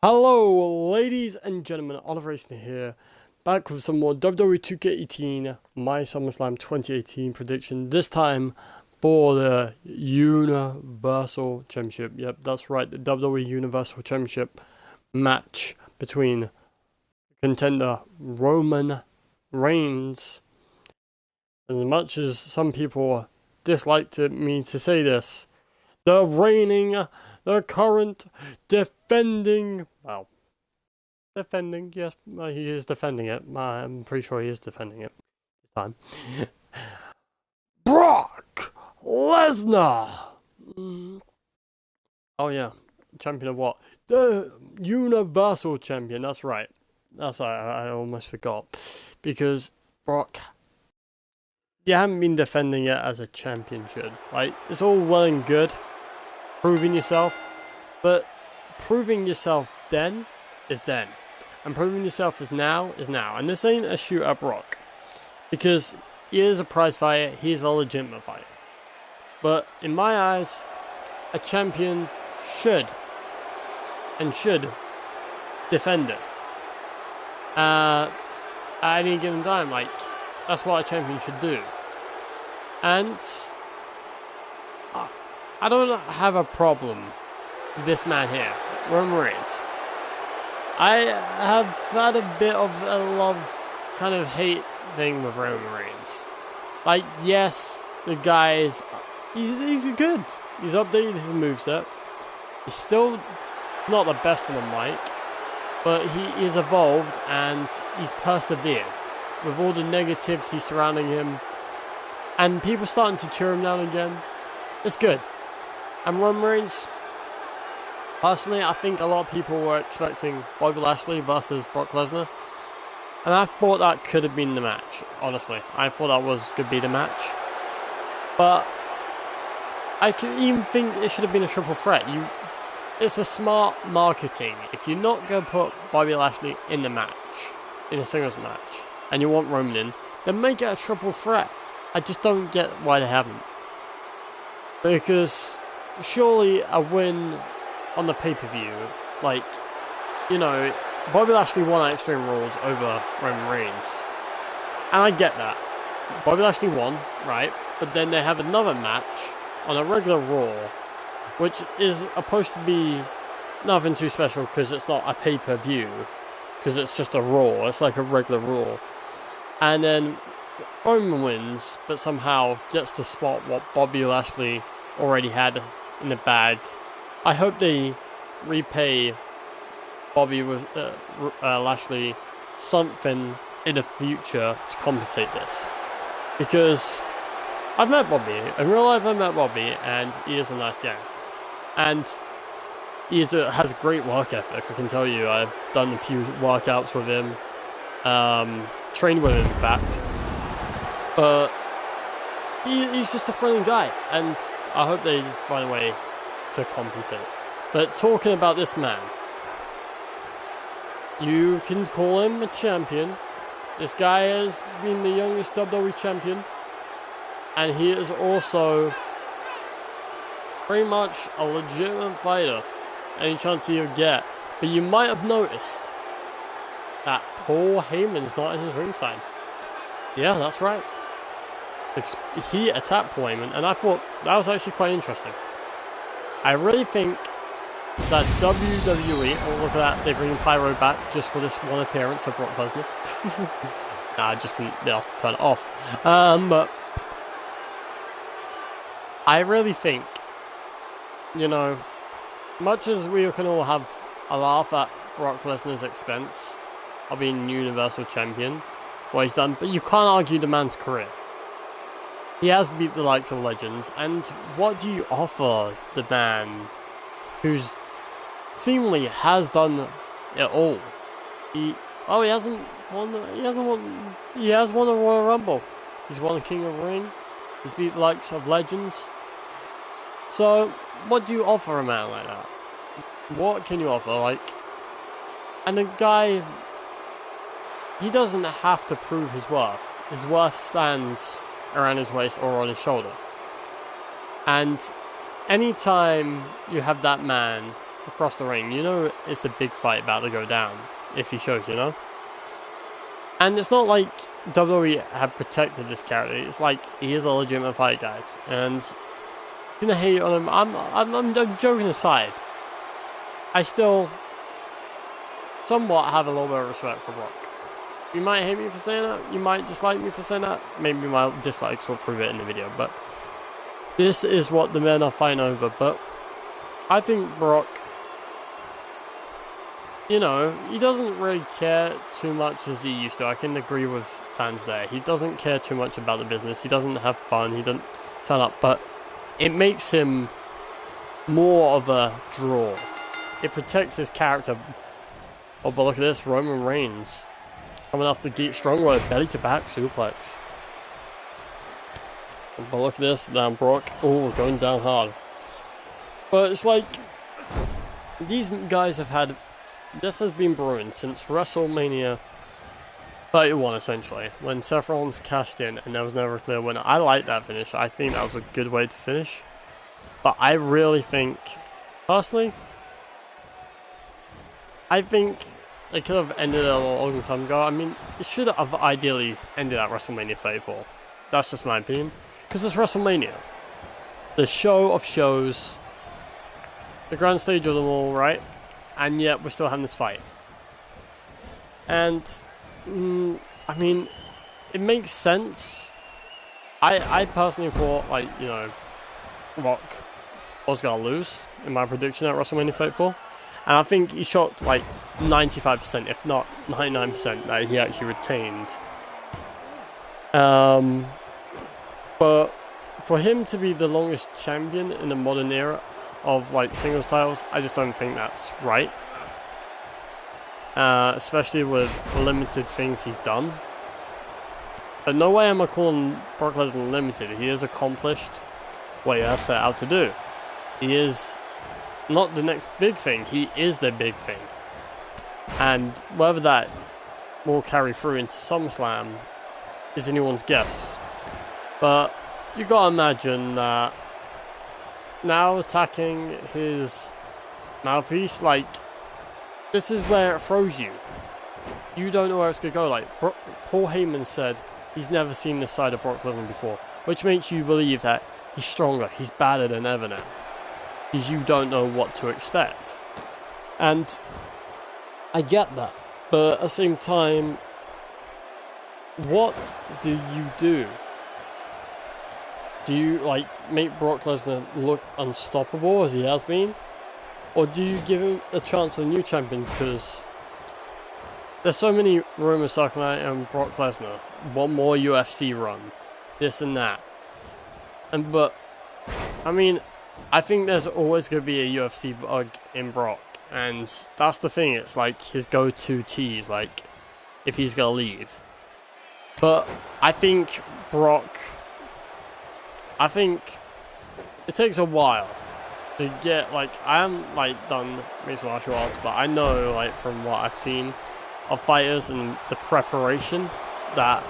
Hello, ladies and gentlemen, Oliver Racing here, back with some more WWE 2K18, my SummerSlam 2018 prediction, this time for the Universal Championship. Yep, that's right, the WWE Universal Championship match between contender Roman Reigns. As much as some people disliked me to say this, the current defending, yes, he is defending it. I'm pretty sure he is defending it this time. Brock Lesnar! Oh yeah, champion of what? The Universal Champion, that's right. I almost forgot. Because Brock, you haven't been defending it as a championship. Like, it's all well and good, proving yourself, but proving yourself then is then, and proving yourself is now. And this ain't a shoot at Brock, because he is a prize fighter, he is a legitimate fighter. But in my eyes, a champion should defend it at any given time. Like, that's what a champion should do. And I don't have a problem with this man here, Roman Reigns. I have had a bit of a love kind of hate thing with Roman Reigns. Like, yes, the guy is, he's good. He's updated his moveset. He's still not the best on the mic, but he is evolved and he's persevered with all the negativity surrounding him, and people starting to cheer him now and again. It's good. And Roman Reigns, personally, I think a lot of people were expecting Bobby Lashley versus Brock Lesnar, and I thought that could have been the match, honestly. I thought that could be the match. But I can even think it should have been a triple threat. It's a smart marketing. If you're not going to put Bobby Lashley in the match, in a singles match, and you want Roman in, then make it a triple threat. I just don't get why they haven't. Because surely a win on the pay-per-view, like, you know, Bobby Lashley won at Extreme Rules over Roman Reigns. And I get that. Bobby Lashley won, right? But then they have another match on a regular Raw, which is supposed to be nothing too special because it's not a pay-per-view, because it's just a Raw. It's like a regular Raw. And then Roman wins, but somehow gets to spot what Bobby Lashley already had in the bag. I hope they repay Bobby with Lashley something in the future to compensate this, because I've met Bobby in real life. I met Bobby, and he is a nice guy, and he has great work ethic. I can tell you, I've done a few workouts with him, trained with him, in fact. But he's just a friendly guy, and I hope they find a way to compensate. But talking about this man, you can call him a champion. This guy has been the youngest WWE champion, and he is also pretty much a legitimate fighter, any chance he'll get. But you might have noticed that Paul Heyman's not in his ring sign. Yeah, that's right. He attacked Paul Heyman, and I thought that was actually quite interesting. I really think that WWE, oh look at that, they're bringing Pyro back just for this one appearance of Brock Lesnar. Nah, I just couldn't be asked to turn it off. But I really think, you know, much as we can all have a laugh at Brock Lesnar's expense of being Universal Champion, what he's done, but you can't argue the man's career. He has beat the likes of legends, and what do you offer the man who's seemingly has done it all? He has won a Royal Rumble. He's won a King of the Ring. He's beat the likes of legends. So, what do you offer a man like that? What can you offer? Like, and the guy, he doesn't have to prove his worth. His worth stands around his waist or on his shoulder. And anytime you have that man across the ring, you know it's a big fight about to go down if he shows, you know? And it's not like WWE have protected this character. It's like he is a legitimate fight, guys. And I'm gonna hate on him. I'm joking aside. I still somewhat have a little bit of respect for Brock. You might hate me for saying that. You might dislike me for saying that. Maybe my dislikes will prove it in the video. But this is what the men are fighting over. But I think Brock, you know, he doesn't really care too much as he used to. I can agree with fans there. He doesn't care too much about the business. He doesn't have fun. He doesn't turn up. But it makes him more of a draw. It protects his character. Oh, but look at this. Roman Reigns coming off the Geek Strongbow, belly to back suplex. But look at this. Down Brock. Oh, going down hard. But it's like these guys have had. This has been brewing since WrestleMania 31, essentially, when Seth Rollins cashed in and there was never a clear winner. I like that finish. I think that was a good way to finish. But I really think, personally, I think it could have ended a long time ago. I mean, it should have ideally ended at WrestleMania 34. That's just my opinion. Because it's WrestleMania. The show of shows. The grand stage of them all, right? And yet we're still having this fight. And, I mean, it makes sense. I personally thought, like, you know, Rock was going to lose in my prediction at WrestleMania 34. And I think he shot, like, 95%, if not 99%, that he actually retained. But for him to be the longest champion in the modern era of like singles titles, I just don't think that's right. Especially with limited things he's done. But no way am I calling Brock Lesnar limited. He has accomplished what he has set out to do. He is not the next big thing, he is the big thing. And whether that will carry through into SummerSlam is anyone's guess. But you gotta imagine that now attacking his mouthpiece, like, this is where it throws you. You don't know where it's going to go. Like, Paul Heyman said he's never seen this side of Brock Lesnar before, which makes you believe that he's stronger, he's badder than ever now. Because you don't know what to expect. And I get that. But at the same time, what do you do? Do you, like, make Brock Lesnar look unstoppable as he has been? Or do you give him a chance as a new champion? Because there's so many rumors circulating on Brock Lesnar. One more UFC run. This and that. But, I mean, I think there's always going to be a UFC bug in Brock. And that's the thing. It's like his go-to tease, like, if he's going to leave. But I think Brock... I think it takes a while to get, like, I haven't, like, done mixed martial arts, but I know, like, from what I've seen of fighters and the preparation that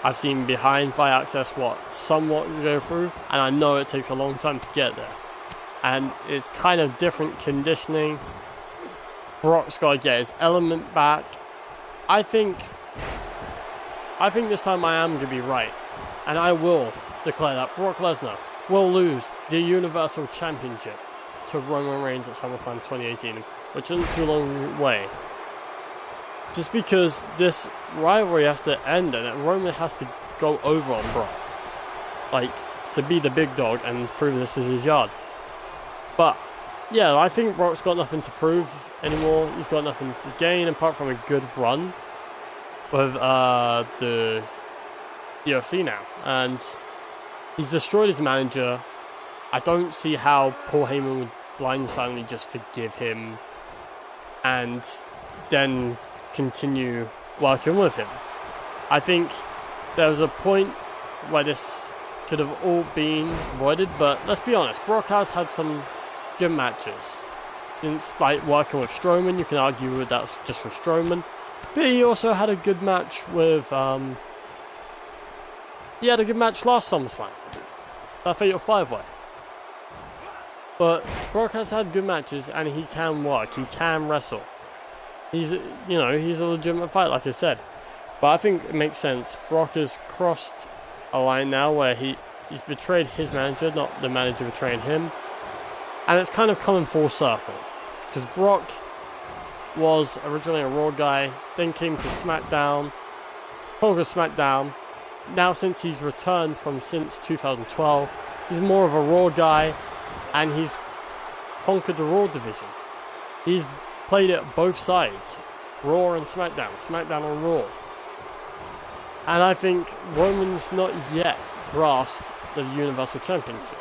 I've seen behind Fight Access, what somewhat go through, and I know it takes a long time to get there. And it's kind of different conditioning. Brock's got to get his element back. I think this time I am going to be right, and I will declare that Brock Lesnar will lose the Universal Championship to Roman Reigns at SummerSlam 2018, which isn't too long away. Just because this rivalry has to end and Roman has to go over on Brock. Like, to be the big dog and prove this is his yard. But, yeah, I think Brock's got nothing to prove anymore. He's got nothing to gain apart from a good run with the UFC now. And he's destroyed his manager. I don't see how Paul Heyman would blindsidedly just forgive him and then continue working with him. I think there was a point where this could have all been avoided, but let's be honest, Brock has had some good matches. Since, like, working with Strowman, you can argue that that's just with Strowman, but he also had a good match with, he had a good match last SummerSlam. That Fatal 5-Way. But Brock has had good matches, and he can work. He can wrestle. He's a legitimate fighter, like I said. But I think it makes sense. Brock has crossed a line now where he's betrayed his manager, not the manager betraying him. And it's kind of coming full circle. Because Brock was originally a Raw guy, then came to SmackDown, conquered SmackDown. Now since he's returned since 2012, he's more of a Raw guy, and he's conquered the Raw division. He's played it both sides, Raw and SmackDown, SmackDown and Raw. And I think Roman's not yet grasped the Universal Championship.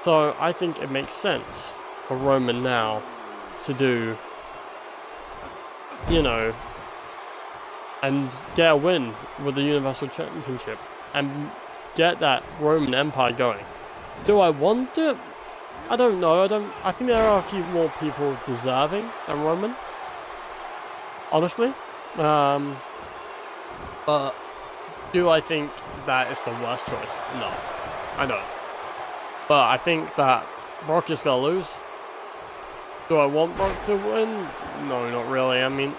So I think it makes sense for Roman now to do, and get a win with the Universal Championship and get that Roman Empire going. Do I want it? I don't know. I think there are a few more people deserving than Roman, honestly. But do I think that it's the worst choice? No, I don't. But I think that Brock is gonna lose. Do I want Brock to win? No, not really. I mean,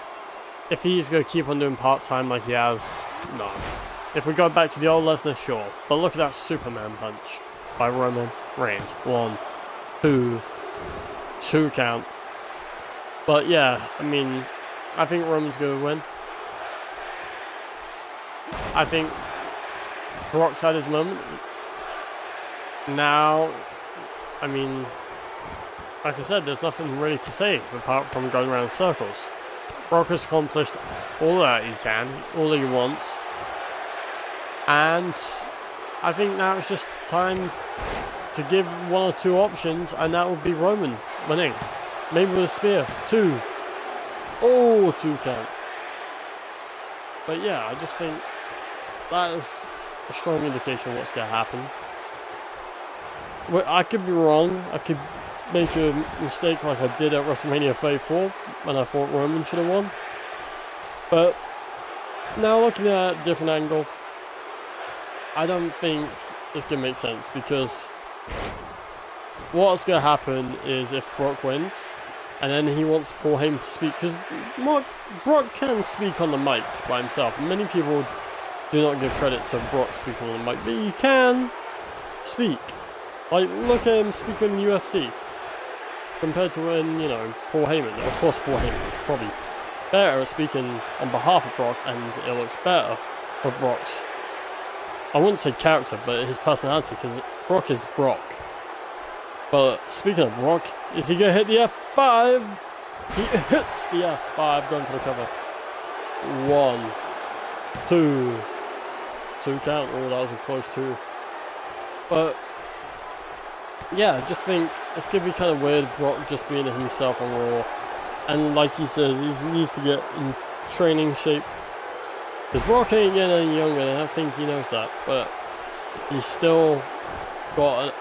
if he's gonna keep on doing part-time like he has, no. If we go back to the old Lesnar, sure. But look at that Superman punch by Roman Reigns. 1, 2 count. But yeah, I mean, I think Roman's gonna win. I think Brock's had his moment. Now, I mean, like I said, there's nothing really to say apart from going around in circles. Brock has accomplished all that he can, all he wants. And I think now it's just time to give one or two options, and that would be Roman winning. Maybe with a spear. 2. Oh, 2 count. But yeah, I just think that is a strong indication of what's going to happen. Well, I could be wrong. I could make a mistake like I did at WrestleMania 34 when I thought Roman should have won. But now looking at a different angle, I don't think this can make sense, because what's going to happen is if Brock wins and then he wants Paul Heyman to speak, because Brock can speak on the mic by himself. Many people do not give credit to Brock speaking on the mic, but he can speak. Like, look at him speak in UFC compared to when, Paul Heyman. Of course, Paul Heyman is probably better at speaking on behalf of Brock, and it looks better with Brock's, I wouldn't say character, but his personality, because Brock is Brock. But speaking of Brock, is he going to hit the F5? He hits the F5, going for the cover. 1, 2 count. Oh, that was a close 2. But yeah, I just think it's going to be kind of weird, Brock just being himself on Raw. And like he says, he needs to get in training shape. Because Brock ain't getting any younger, and I think he knows that. But he's still got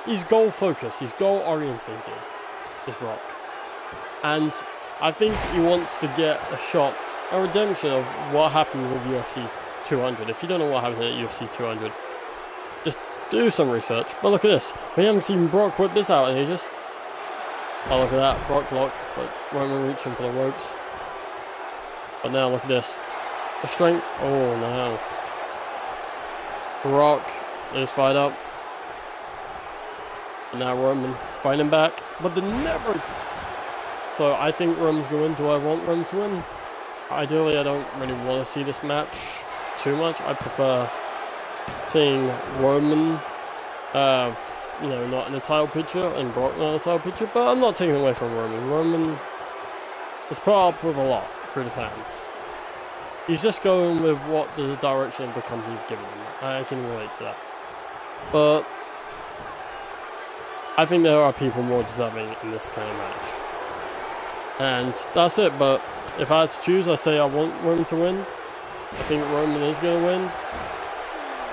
he's goal focused, he's goal orientated, is Brock. And I think he wants to get a redemption of what happened with UFC 200. If you don't know what happened at UFC 200, just do some research. But look at this. We haven't seen Brock whip this out in ages. Oh, look at that. Brock lock, but Roman reaching for the ropes. But now look at this. The strength. Oh, no. Brock is fired up. And now Roman fighting back. But the never. So I think Roman's going to win. Do I want Roman to win? Ideally, I don't really want to see this match too much. I prefer seeing Roman, not in a title picture, and Brock not in a title picture. But I'm not taking away from Roman. Roman is put up with a lot through the fans. He's just going with what the direction of the company's given him. I can relate to that. But I think there are people more deserving in this kind of match. And that's it. But if I had to choose, I say I want Roman to win. I think Roman is going to win.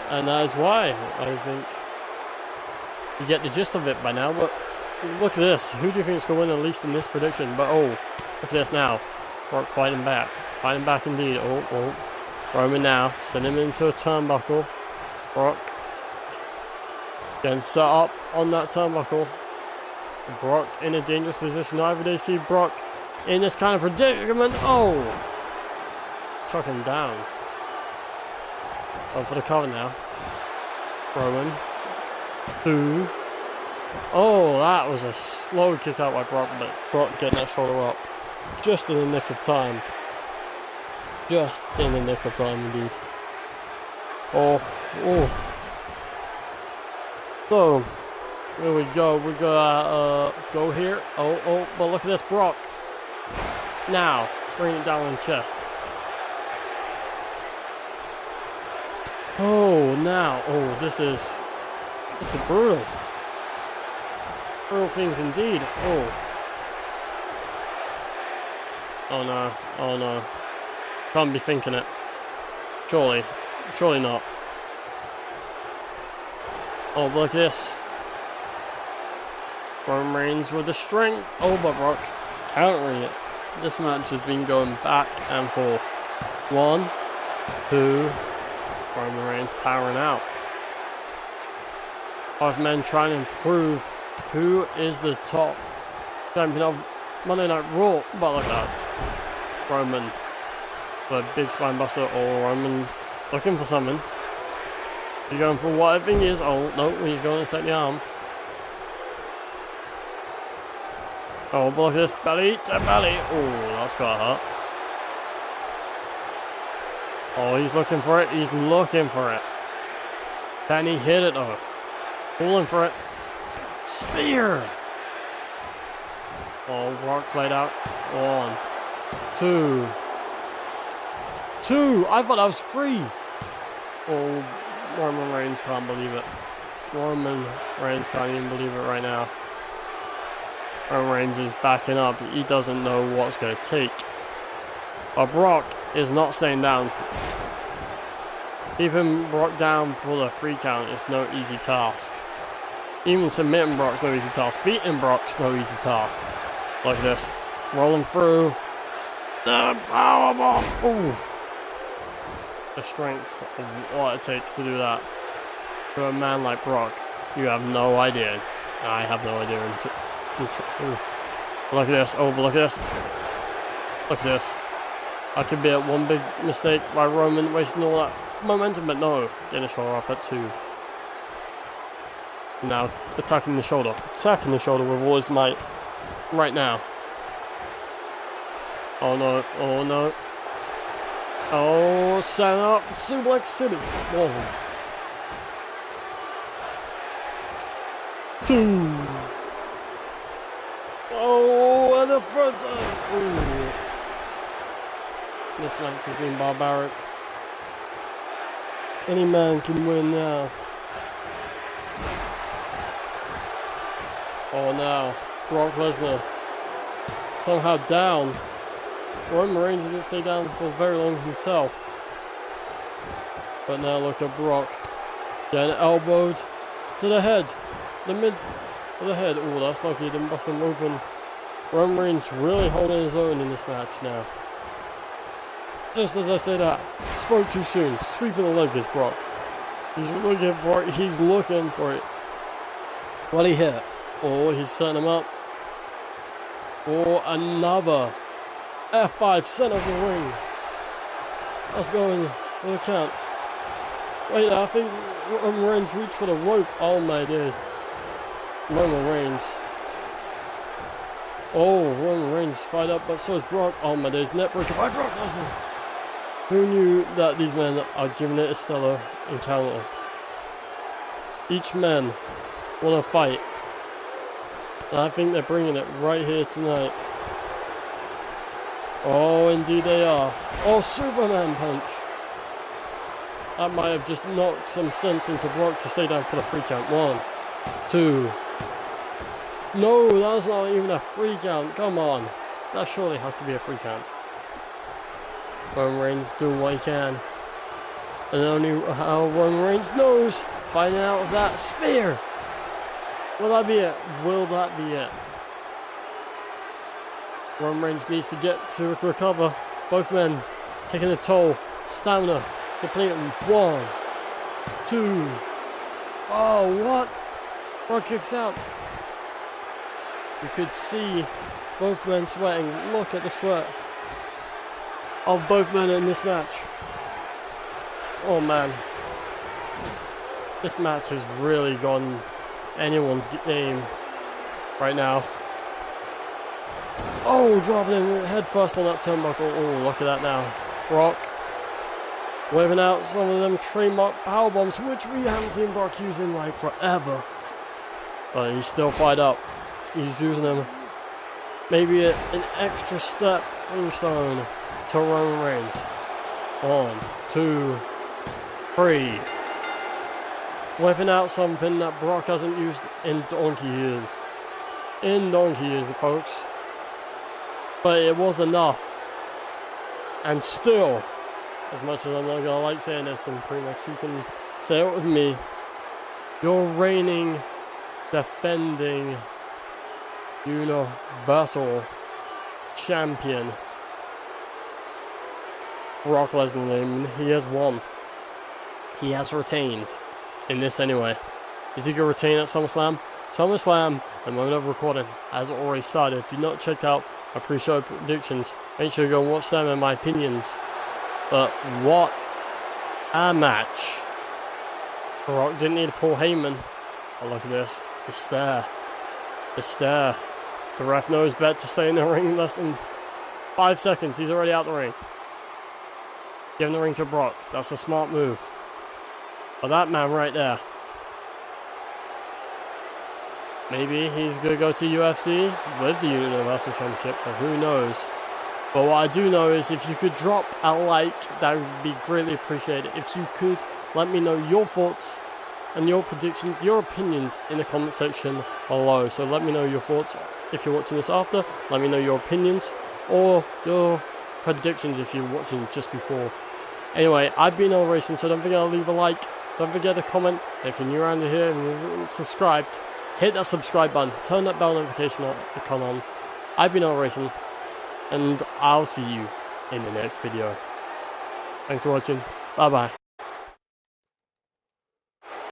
And that is why. I think you get the gist of it by now. But look at this. Who do you think is going to win, at least in this prediction? But oh, look at this now. Brock fighting back. Fighting back indeed. Oh. Roman now. Send him into a turnbuckle. Brock. Getting set up on that turnbuckle. Brock in a dangerous position. Either they see Brock in this kind of predicament. Oh! Chuck him down. Going for the cover now. Roman. 2. Oh, that was a slow kick out by Brock, but Brock getting that shoulder up. Just in the nick of time. Just in the nick of time indeed. Oh. So, here we go. We're gonna go here. Oh, but look at this, Brock. Now, bring it down on the chest. Oh, now. Oh, this is brutal. Brutal things indeed. Oh. Oh no. Oh no. Can't be thinking it. Surely not. Oh, look at this. Roman Reigns with the strength. Oh, but Brock countering it. This match has been going back and forth. 1, 2. Roman Reigns powering out. 5 men trying to prove who is the top champion of Monday Night Raw. But look at that. Roman. The big spine buster. Oh, Roman looking for something. He's going for what I think he is. Oh, no, he's going to take the arm. Oh, but look at this. Belly to belly. Oh, that's got hurt. Oh, he's looking for it. He's looking for it. Can he hit it though? Pulling for it. Spear. Oh, Brock played out. 1, 2. 2. I thought that was 3. Oh, Roman Reigns can't believe it. Roman Reigns can't even believe it right now. Roman Reigns is backing up. He doesn't know what's going to take. But Brock is not staying down. Keeping Brock down for the 3 count is no easy task. Even submitting Brock's no easy task. Beating Brock's no easy task. Look at this. Rolling through. The powerbomb. Ooh. The strength of what it takes to do that. For a man like Brock, you have no idea. I have no idea. Oof. Look at this. Oh, look at this. Look at this. That could be a one big mistake by Roman wasting all that momentum, but no. Getting the shoulder up at 2. Now attacking the shoulder. Attacking the shoulder with all his might. Right now. Oh no. Oh no. Oh, set up for Suplex City. Whoa. 2. Oh, and the front time. Ooh. This match has been barbaric. Any man can win now. Oh, now Brock Lesnar somehow down. Roman Reigns didn't stay down for very long himself. But now look at Brock getting elbowed to the head. The mid of the head. Oh, that's lucky he didn't bust him open. Roman Reigns really holding his own in this match now. Just as I say that, spoke too soon. Sweeping the leg is Brock. He's looking for it. He's looking for it. What he hit? Oh, he's setting him up. Oh, another F5 center of the ring. That's going for the count. Wait, I think Roman Reigns reached for the rope. Oh my days. Roman Reigns. Oh, Roman Reigns fight up, but so is Brock. Oh my days. Net breaker by Brock Lesnar. Who knew that these men are giving it a stellar encounter? Each man want to fight. And I think they're bringing it right here tonight. Oh, indeed they are. Oh, Superman punch. That might have just knocked some sense into Brock to stay down for the 3 count. 1, 2. No, that's not even a 3 count. Come on. That surely has to be a 3 count. Roman Reigns doing what he can. And only how Roman Reigns knows. Finding out of that spear. Will that be it? Will that be it? Roman Reigns needs to get to recover. Both men taking a toll. Stamina depleting. 1, 2. Oh, what? Brock kicks out. You could see both men sweating. Look at the sweat of both men in this match. Oh man. This match has really gone anyone's game right now. Oh, dropping him head first on that turnbuckle. Oh, look at that now. Brock waving out some of them trademark power bombs, which we haven't seen Brock using like forever. But he's still fired up. He's using them. Maybe an extra step ringstone to Roman Reigns. 1, 2, 3. Whipping out something that Brock hasn't used in donkey years. Folks. But it was enough. And still, as much as I'm not gonna like saying this, and pretty much you can say it with me, you're reigning, defending, Universal Champion Brock Lesnar. He has won. He has retained. In this anyway. Is he going to retain at SummerSlam? SummerSlam, the moment of recording, has already started. If you've not checked out my pre-show predictions, make sure you go and watch them and my opinions. But what a match. Brock didn't need to pull Heyman. Oh, look at this. The stare. The stare. The ref knows better to stay in the ring in less than 5 seconds. He's already out the ring. Giving the ring to Brock. That's a smart move. But that man right there. Maybe he's going to go to UFC with the Universal Championship, but who knows. But what I do know is if you could drop a like, that would be greatly appreciated. If you could, let me know your thoughts and your predictions, your opinions in the comment section below. So let me know your thoughts if you're watching this after. Let me know your opinions or your predictions if you're watching just before. Anyway, I've been All Racing, so don't forget to leave a like. Don't forget to comment. If you're new around here and you haven't subscribed, hit that subscribe button. Turn that bell notification icon on. I've been All Racing, and I'll see you in the next video. Thanks for watching. Bye bye.